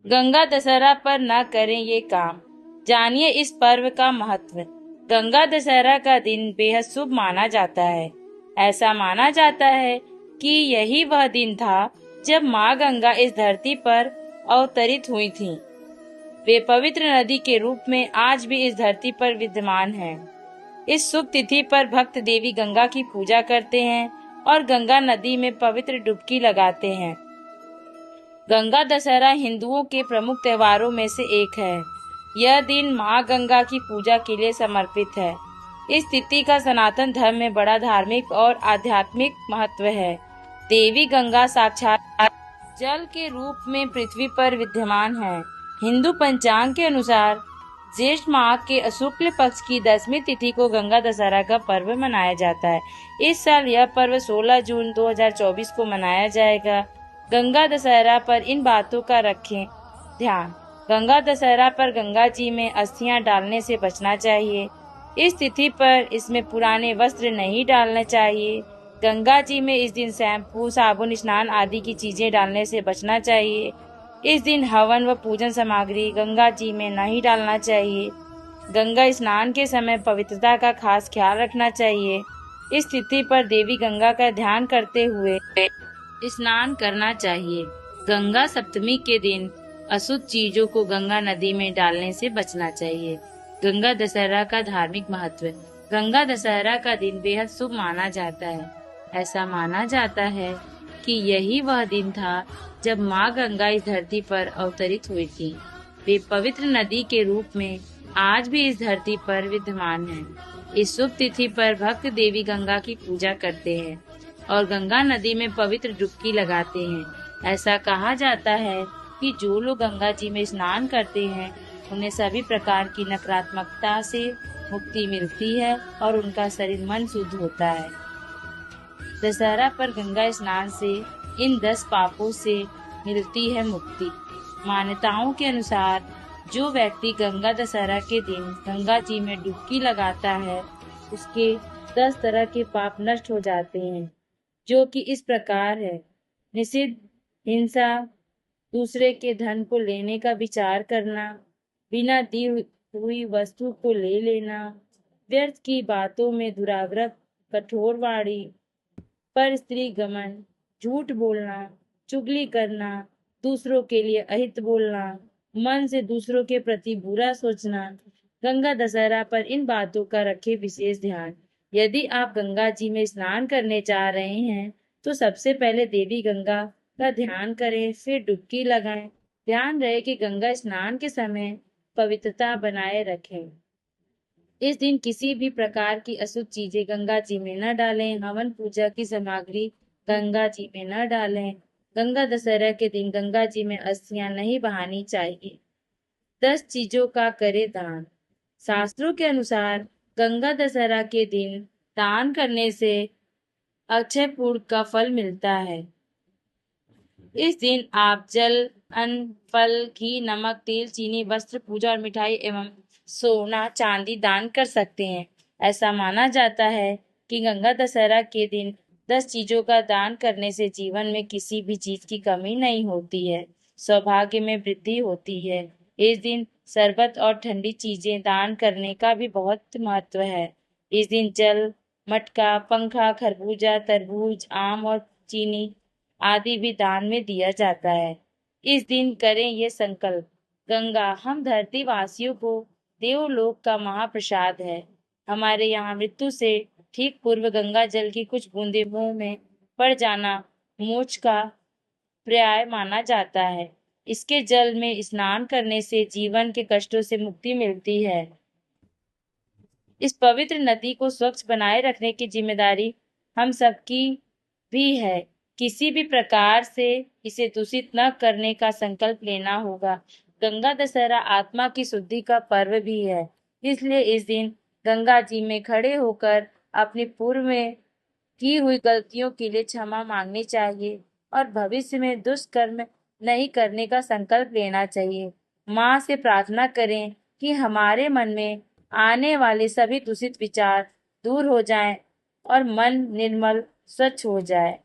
गंगा दशहरा पर न करें ये काम। जानिए इस पर्व का महत्व। गंगा दशहरा का दिन बेहद शुभ माना जाता है। ऐसा माना जाता है कि यही वह दिन था जब माँ गंगा इस धरती पर अवतरित हुई थीं। वे पवित्र नदी के रूप में आज भी इस धरती पर विद्यमान हैं। इस शुभ तिथि पर भक्त देवी गंगा की पूजा करते हैं और गंगा नदी में पवित्र डुबकी लगाते हैं। गंगा दशहरा हिंदुओं के प्रमुख त्योहारों में से एक है। यह दिन माँ गंगा की पूजा के लिए समर्पित है। इस तिथि का सनातन धर्म में बड़ा धार्मिक और आध्यात्मिक महत्व है। देवी गंगा साक्षात जल के रूप में पृथ्वी पर विद्यमान है। हिंदू पंचांग के अनुसार ज्येष्ठ माह के शुक्ल पक्ष की 10वीं तिथि को गंगा दशहरा का पर्व मनाया जाता है। इस साल यह पर्व 16 जून 2024 को मनाया जाएगा। गंगा दशहरा पर इन बातों का रखें ध्यान। गंगा दशहरा पर गंगा जी में अस्थियां डालने से बचना चाहिए। इस तिथि पर इसमें पुराने वस्त्र नहीं डालना चाहिए। गंगा जी में इस दिन शैम्पू, साबुन, स्नान आदि की चीजें डालने से बचना चाहिए। इस दिन हवन व पूजन सामग्री गंगा जी में नहीं डालना चाहिए। गंगा स्नान के समय पवित्रता का खास ख्याल रखना चाहिए। इस तिथि पर देवी गंगा का ध्यान करते हुए स्नान करना चाहिए। गंगा सप्तमी के दिन अशुद्ध चीजों को गंगा नदी में डालने से बचना चाहिए। गंगा दशहरा का धार्मिक महत्व। गंगा दशहरा का दिन बेहद शुभ माना जाता है। ऐसा माना जाता है कि यही वह दिन था जब माँ गंगा इस धरती पर अवतरित हुई थी। वे पवित्र नदी के रूप में आज भी इस धरती पर विद्यमान हैं। इस शुभ तिथि पर भक्त देवी गंगा की पूजा करते हैं और गंगा नदी में पवित्र डुबकी लगाते हैं। ऐसा कहा जाता है कि जो लोग गंगा जी में स्नान करते हैं उन्हें सभी प्रकार की नकारात्मकता से मुक्ति मिलती है और उनका शरीर मन शुद्ध होता है। दशहरा पर गंगा स्नान से इन 10 पापों से मिलती है मुक्ति। मान्यताओं के अनुसार जो व्यक्ति गंगा दशहरा के दिन गंगा जी में डुबकी लगाता है उसके 10 तरह के पाप नष्ट हो जाते हैं, जो कि इस प्रकार है। निषिद्ध हिंसा, दूसरे के धन को लेने का विचार करना, बिना दी हुई वस्तु को ले लेना, व्यर्थ की बातों में दुराग्रह, कठोर वाणी, पर स्त्री गमन, झूठ बोलना, चुगली करना, दूसरों के लिए अहित बोलना, मन से दूसरों के प्रति बुरा सोचना। गंगा दशहरा पर इन बातों का रखें विशेष ध्यान। यदि आप गंगा जी में स्नान करने जा रहे हैं तो सबसे पहले देवी गंगा का ध्यान करें, फिर डुबकी लगाएं। ध्यान रहे कि गंगा स्नान के समय पवित्रता बनाए रखें। इस दिन किसी भी प्रकार की अशुद्ध चीजें गंगा जी में न डालें। हवन पूजा की सामग्री गंगा जी में न डालें। गंगा दशहरा के दिन गंगा जी में अस्थियां नहीं बहानी चाहिए। 10 चीजों का करे दान। शास्त्रों के अनुसार गंगा दशहरा के दिन दान करने से अक्षय पूर्ण का फल मिलता है। इस दिन आप जल, अन्न, फल, घी, नमक, तेल, चीनी, वस्त्र, पूजा और मिठाई एवं सोना चांदी दान कर सकते हैं। ऐसा माना जाता है कि गंगा दशहरा के दिन 10 चीजों का दान करने से जीवन में किसी भी चीज की कमी नहीं होती है, सौभाग्य में वृद्धि होती है। इस दिन शरबत और ठंडी चीजें दान करने का भी बहुत महत्व है। इस दिन जल, मटका, पंखा, खरबूजा, तरबूज, आम और चीनी आदि भी दान में दिया जाता है। इस दिन करें ये संकल्प। गंगा हम धरती वासियों को देवलोक का महाप्रसाद है। हमारे यहाँ मृत्यु से ठीक पूर्व गंगा जल की कुछ बूंदे मुंह में पड़ जाना मोक्ष का पर्याय माना जाता है। इसके जल में स्नान करने से जीवन के कष्टों से मुक्ति मिलती है। इस पवित्र नदी को स्वच्छ बनाए रखने की जिम्मेदारी हम सबकी भी है। किसी भी प्रकार से इसे दूषित न करने का संकल्प लेना होगा। गंगा दशहरा आत्मा की शुद्धि का पर्व भी है, इसलिए इस दिन गंगा जी में खड़े होकर अपनी पूर्व में की हुई गलतियों के लिए क्षमा मांगनी चाहिए और भविष्य में दुष्कर्म नहीं करने का संकल्प लेना चाहिए। माँ से प्रार्थना करें कि हमारे मन में आने वाले सभी दूषित विचार दूर हो जाएं और मन निर्मल स्वच्छ हो जाए।